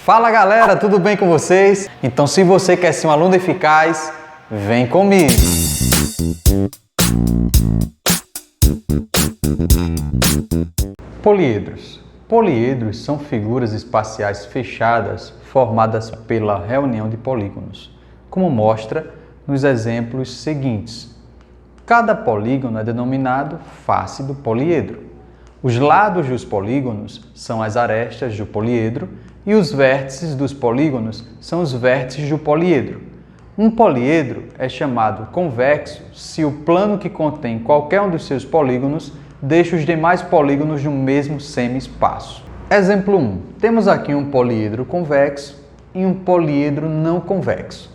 Fala galera, tudo bem com vocês? Então se você quer ser um aluno eficaz, vem comigo! Poliedros. Poliedros são figuras espaciais fechadas formadas pela reunião de polígonos, como mostra nos exemplos seguintes. Cada polígono é denominado face do poliedro. Os lados dos polígonos são as arestas do poliedro e os vértices dos polígonos são os vértices do poliedro. Um poliedro é chamado convexo se o plano que contém qualquer um dos seus polígonos deixa os demais polígonos no mesmo semi-espaço. Exemplo 1. Temos aqui um poliedro convexo e um poliedro não convexo.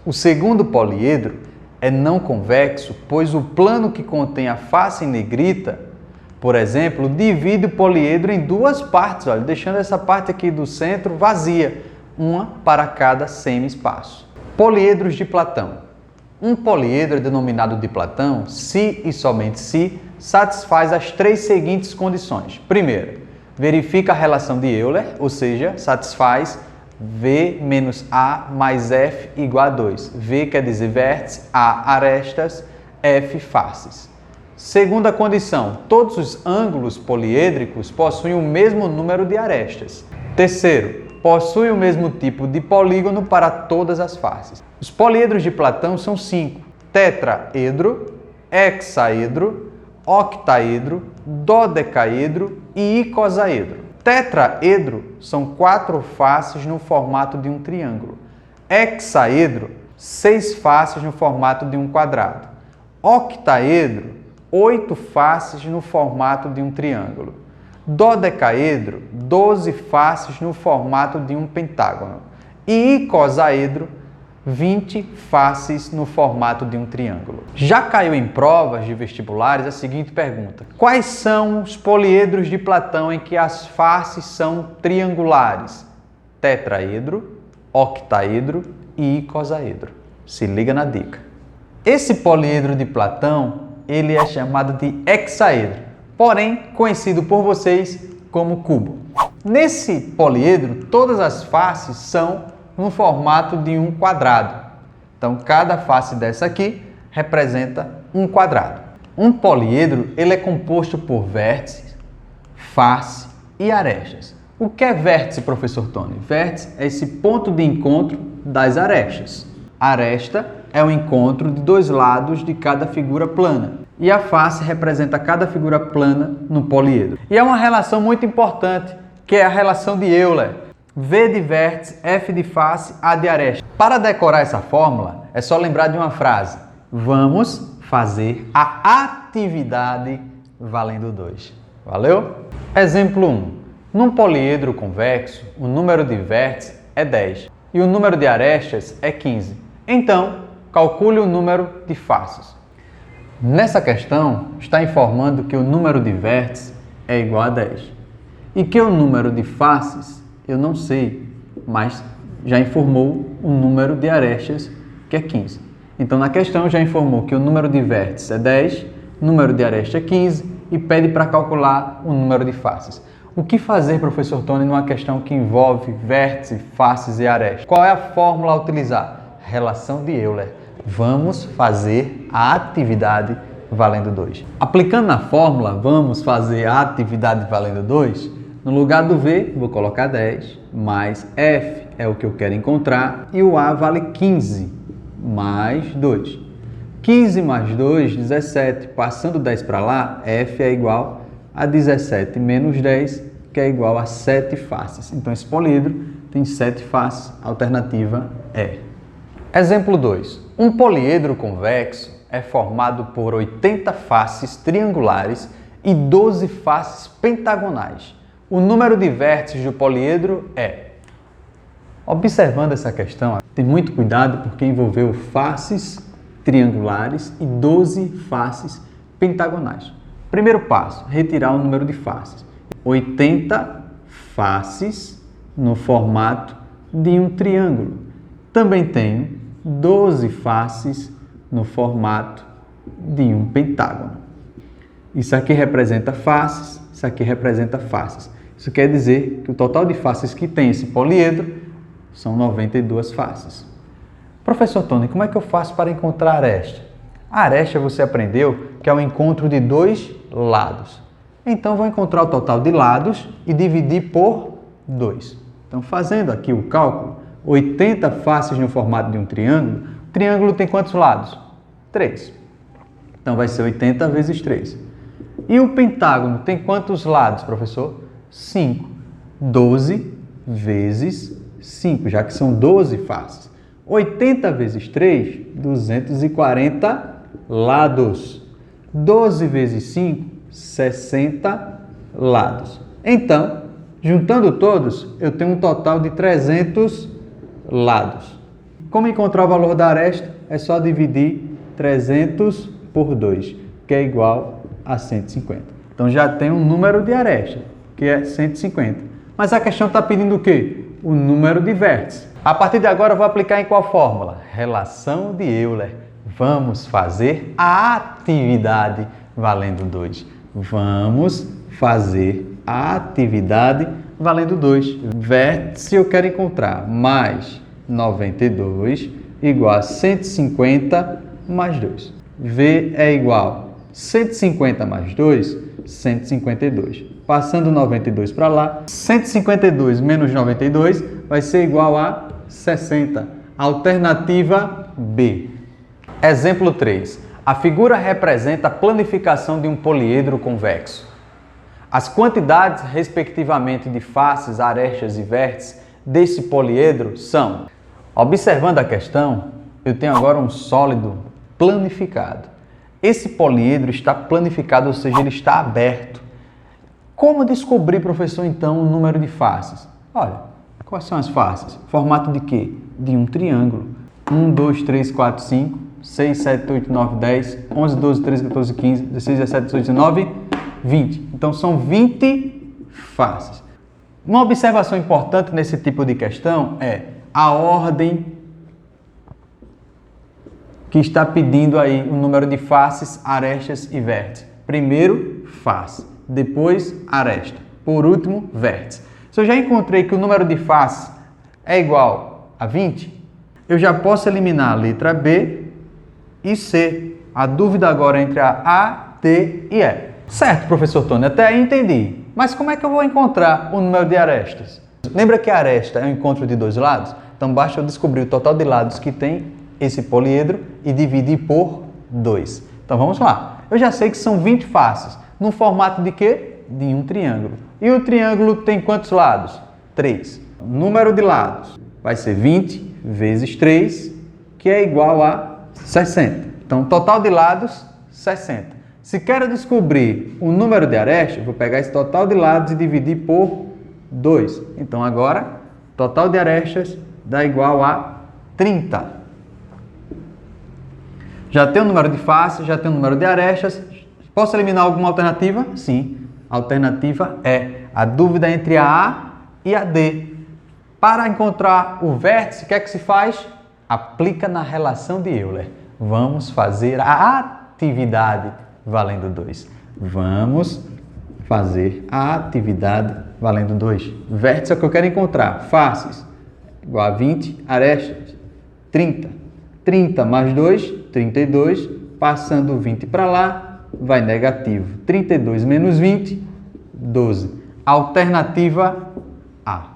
O segundo poliedro é não convexo, pois o plano que contém a face em negrita, por exemplo, divide o poliedro em duas partes, olha, deixando essa parte aqui do centro vazia, uma para cada semi-espaço. Poliedros de Platão. Um poliedro é denominado de Platão se e somente se satisfaz as três seguintes condições. Primeiro, verifica a relação de Euler, ou seja, satisfaz V menos A mais F igual a 2. V quer dizer vértice, A arestas, F faces. Segunda condição, todos os ângulos poliêdricos possuem o mesmo número de arestas. Terceiro, possui o mesmo tipo de polígono para todas as faces. Os poliedros de Platão são 5: tetraedro, hexaedro, octaedro, dodecaedro e icosaedro. Tetraedro são 4 faces no formato de um triângulo. Hexaedro, 6 faces no formato de um quadrado. Octaedro, 8 faces no formato de um triângulo. Dodecaedro, 12 faces no formato de um pentágono. E icosaedro, 20 faces no formato de um triângulo. Já caiu em provas de vestibulares a seguinte pergunta: quais são os poliedros de Platão em que as faces são triangulares? Tetraedro, octaedro e icosaedro. Se liga na dica. Esse poliedro de Platão, ele é chamado de hexaedro, porém conhecido por vocês como cubo. Nesse poliedro, todas as faces são no formato de um quadrado. Então, cada face dessa aqui representa um quadrado. Um poliedro, ele é composto por vértices, face e arestas. O que é vértice, professor Tony? Vértice é esse ponto de encontro das arestas. Aresta é o encontro de dois lados de cada figura plana. E a face representa cada figura plana no poliedro. E é uma relação muito importante, que é a relação de Euler. V de vértice, F de face, A de aresta. Para decorar essa fórmula, é só lembrar de uma frase: vamos fazer a atividade valendo 2. Valeu? Exemplo 1. Num poliedro convexo, o número de vértices é 10 e o número de arestas é 15. Então, calcule o número de faces. Nessa questão, está informando que o número de vértices é igual a 10 e que o número de faces eu não sei, mas já informou o número de arestas, que é 15. Então, na questão já informou que o número de vértices é 10, o número de arestas é 15 e pede para calcular o número de faces. O que fazer, professor Tony, numa questão que envolve vértices, faces e arestas? Qual é a fórmula a utilizar? Relação de Euler. Vamos fazer a atividade valendo 2. Aplicando na fórmula, vamos fazer a atividade valendo 2, no lugar do V, vou colocar 10, mais F é o que eu quero encontrar, e o A vale 15, mais 2. 15 mais 2, 17. Passando 10 para lá, F é igual a 17 menos 10, que é igual a 7 faces. Então, esse poliedro tem 7 faces, a alternativa é. Exemplo 2. Um poliedro convexo é formado por 80 faces triangulares e 12 faces pentagonais. O número de vértices do poliedro é. Observando essa questão, tem muito cuidado porque envolveu faces triangulares e 12 faces pentagonais. Primeiro passo, retirar o número de faces. 80 faces no formato de um triângulo. Também tenho 12 faces no formato de um pentágono. Isso aqui representa faces, isso aqui representa faces. Isso quer dizer que o total de faces que tem esse poliedro são 92 faces. Professor Tony, como é que eu faço para encontrar a aresta? A aresta você aprendeu que é o encontro de dois lados. Então, vou encontrar o total de lados e dividir por 2. Então, fazendo aqui o cálculo, 80 faces no formato de um triângulo. O triângulo tem quantos lados? 3. Então, vai ser 80 vezes 3. E o pentágono tem quantos lados, professor? 5. 12 vezes 5, já que são 12 faces. 80 vezes 3, 240 lados. 12 vezes 5, 60 lados. Então, juntando todos, eu tenho um total de 300 lados. Como encontrar o valor da aresta? É só dividir 300 por 2, que é igual a 150. Então, já tem um número de aresta, que é 150. Mas a questão está pedindo o quê? O número de vértices. A partir de agora, eu vou aplicar em qual fórmula? Relação de Euler. Vamos fazer a atividade valendo 2. Vamos fazer a atividade valendo 2. Vértice eu quero encontrar mais 92 igual a 150 mais 2. V é igual a 150 mais 2, 152. Passando 92 para lá, 152 menos 92 vai ser igual a 60. Alternativa B. Exemplo 3. A figura representa a planificação de um poliedro convexo. As quantidades, respectivamente, de faces, arestas e vértices desse poliedro são... Observando a questão, eu tenho agora um sólido planificado. Esse poliedro está planificado, ou seja, ele está aberto. Como descobrir, professor, então, o número de faces? Olha, quais são as faces? Formato de quê? De um triângulo. 1, 2, 3, 4, 5, 6, 7, 8, 9, 10, 11, 12, 13, 14, 15, 16, 17, 18, 19, 20. Então, são 20 faces. Uma observação importante nesse tipo de questão é a ordem que está pedindo aí o número de faces, arestas e vértices. Primeiro, face, depois aresta, por último, vértice. Se eu já encontrei que o número de faces é igual a 20, eu já posso eliminar a letra B e C. A dúvida agora é entre a D e E. Certo, professor Tony, até aí entendi. Mas como é que eu vou encontrar o número de arestas? Lembra que a aresta é o encontro de dois lados? Então basta eu descobrir o total de lados que tem esse poliedro e dividir por 2. Então vamos lá. Eu já sei que são 20 faces. No formato de quê? De um triângulo. E o triângulo tem quantos lados? 3. O número de lados vai ser 20 vezes 3, que é igual a 60. Então, total de lados, 60. Se quero descobrir o número de arestas, eu vou pegar esse total de lados e dividir por 2. Então, agora, total de arestas dá igual a 30. Já tem o número de faces, já tem o número de arestas. Posso eliminar alguma alternativa? Sim. A alternativa é a dúvida entre a A e a D. Para encontrar o vértice, o que é que se faz? Aplica na relação de Euler. Vamos fazer a atividade valendo 2. Vamos fazer a atividade valendo 2. Vértice é o que eu quero encontrar. Faces igual a 20, arestas 30. 30 mais 2, 32. Passando 20 para lá, vai negativo. 32 menos 20, 12. Alternativa A.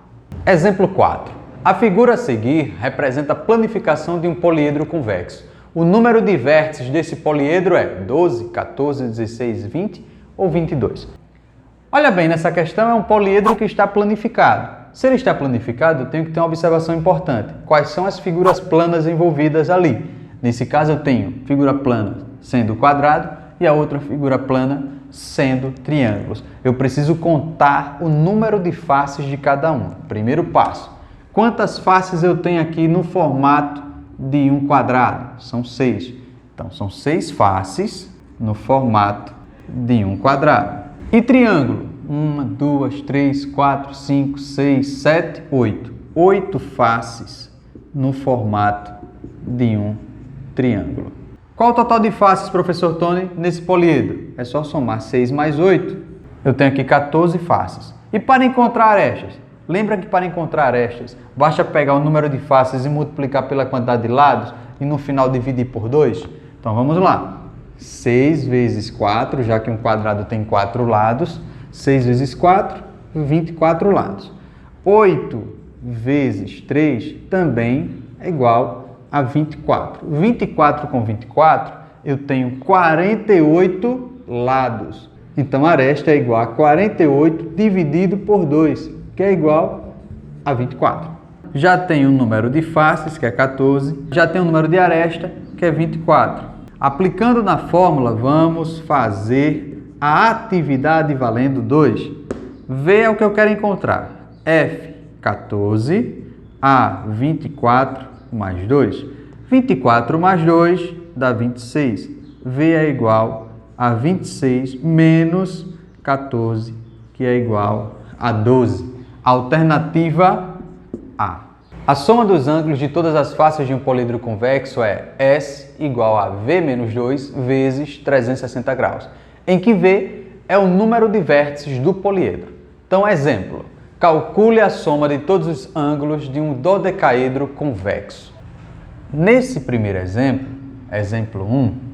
Exemplo 4. A figura a seguir representa a planificação de um poliedro convexo. O número de vértices desse poliedro é 12, 14, 16, 20 ou 22. Olha bem, nessa questão é um poliedro que está planificado. Se ele está planificado, eu tenho que ter uma observação importante. Quais são as figuras planas envolvidas ali? Nesse caso, eu tenho figura plana sendo quadrado e a outra figura plana sendo triângulos. Eu preciso contar o número de faces de cada um. Primeiro passo. Quantas faces eu tenho aqui no formato de um quadrado? São 6. Então, são 6 faces no formato de um quadrado. E triângulo? 1, 2, 3, 4, 5, 6, 7, 8. 8 faces no formato de um triângulo. Qual o total de faces, professor Tony, nesse poliedro? É só somar 6 mais 8. Eu tenho aqui 14 faces. E para encontrar arestas? Lembra que para encontrar arestas, basta pegar o número de faces e multiplicar pela quantidade de lados e no final dividir por 2? Então vamos lá. 6 vezes 4, já que um quadrado tem 4 lados, 6 vezes 4, 24 lados. 8 vezes 3 também é igual a 24. 24 com 24, eu tenho 48 lados. Então, a aresta é igual a 48 dividido por 2, que é igual a 24. Já tem o número de faces, que é 14. Já tem o número de aresta, que é 24. Aplicando na fórmula, vamos fazer a atividade valendo 2. V é o que eu quero encontrar. F, 14. A, 24 mais 2. 24 mais 2 dá 26. V é igual a 26 menos 14, que é igual a 12. Alternativa A. A soma dos ângulos de todas as faces de um políedro convexo é S igual a V menos 2 vezes 360 graus, em que V é o número de vértices do poliedro. Então, exemplo, calcule a soma de todos os ângulos de um dodecaedro convexo. Nesse primeiro exemplo, exemplo 1,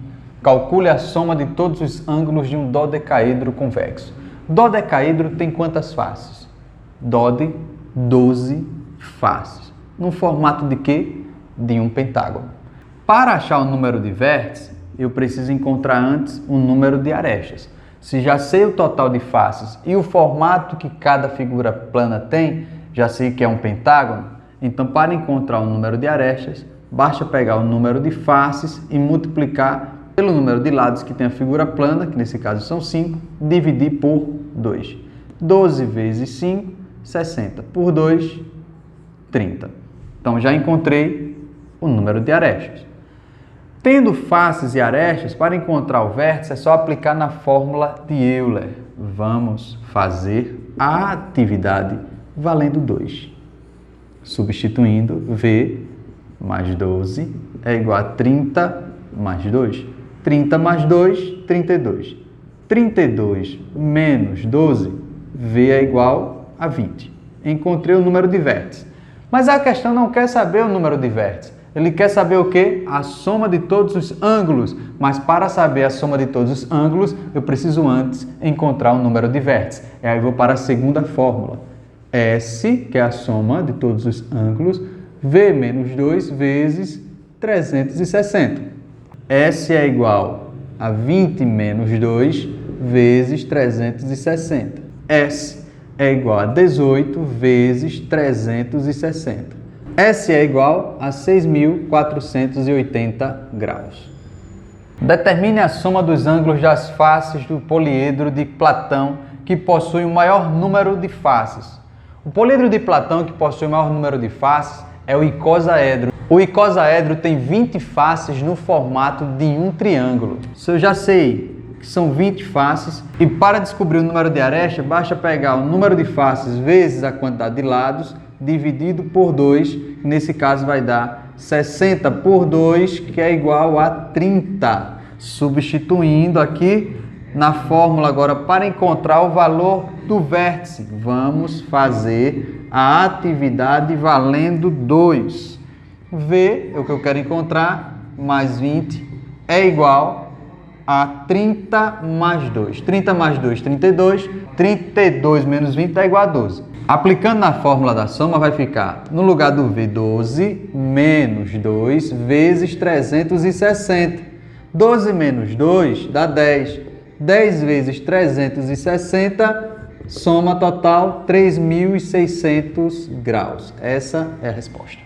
calcule a soma de todos os ângulos de um dodecaedro convexo. Dodecaedro tem quantas faces? Dode, 12 faces. No formato de quê? De um pentágono. Para achar o número de vértices, eu preciso encontrar antes o número de arestas. Se já sei o total de faces e o formato que cada figura plana tem, já sei que é um pentágono, então para encontrar o número de arestas, basta pegar o número de faces e multiplicar pelo número de lados que tem a figura plana, que nesse caso são 5, dividir por 2. 12 vezes 5, 60. Por 2, 30. Então, já encontrei o número de arestas. Tendo faces e arestas, para encontrar o vértice é só aplicar na fórmula de Euler. Vamos fazer a atividade valendo 2. Substituindo, V mais 12 é igual a 30 mais 2. 30 mais 2, 32. 32 menos 12, V é igual a 20. Encontrei o número de vértices. Mas a questão não quer saber o número de vértices. Ele quer saber o quê? A soma de todos os ângulos. Mas para saber a soma de todos os ângulos, eu preciso antes encontrar o número de vértices. E aí eu vou para a segunda fórmula. S, que é a soma de todos os ângulos, V menos 2 vezes 360. S é igual a 20 menos 2 vezes 360. S é igual a 18 vezes 360. S é igual a 6.480 graus. Determine a soma dos ângulos das faces do poliedro de Platão que possui o maior número de faces. O poliedro de Platão que possui o maior número de faces é o icosaedro. O icosaedro tem 20 faces no formato de um triângulo. Se eu já sei que são 20 faces, e para descobrir o número de aresta, basta pegar o número de faces vezes a quantidade de lados, dividido por 2, nesse caso vai dar 60 por 2, que é igual a 30. Substituindo aqui na fórmula agora para encontrar o valor do vértice, vamos fazer a atividade valendo 2. V é o que eu quero encontrar, mais 20 é igual a 30 mais 2. 30 mais 2, 32. 32 menos 20 é igual a 12. Aplicando na fórmula da soma, vai ficar, no lugar do V, 12 menos 2 vezes 360. 12 menos 2 dá 10. 10 vezes 360, soma total 3.600 graus. Essa é a resposta.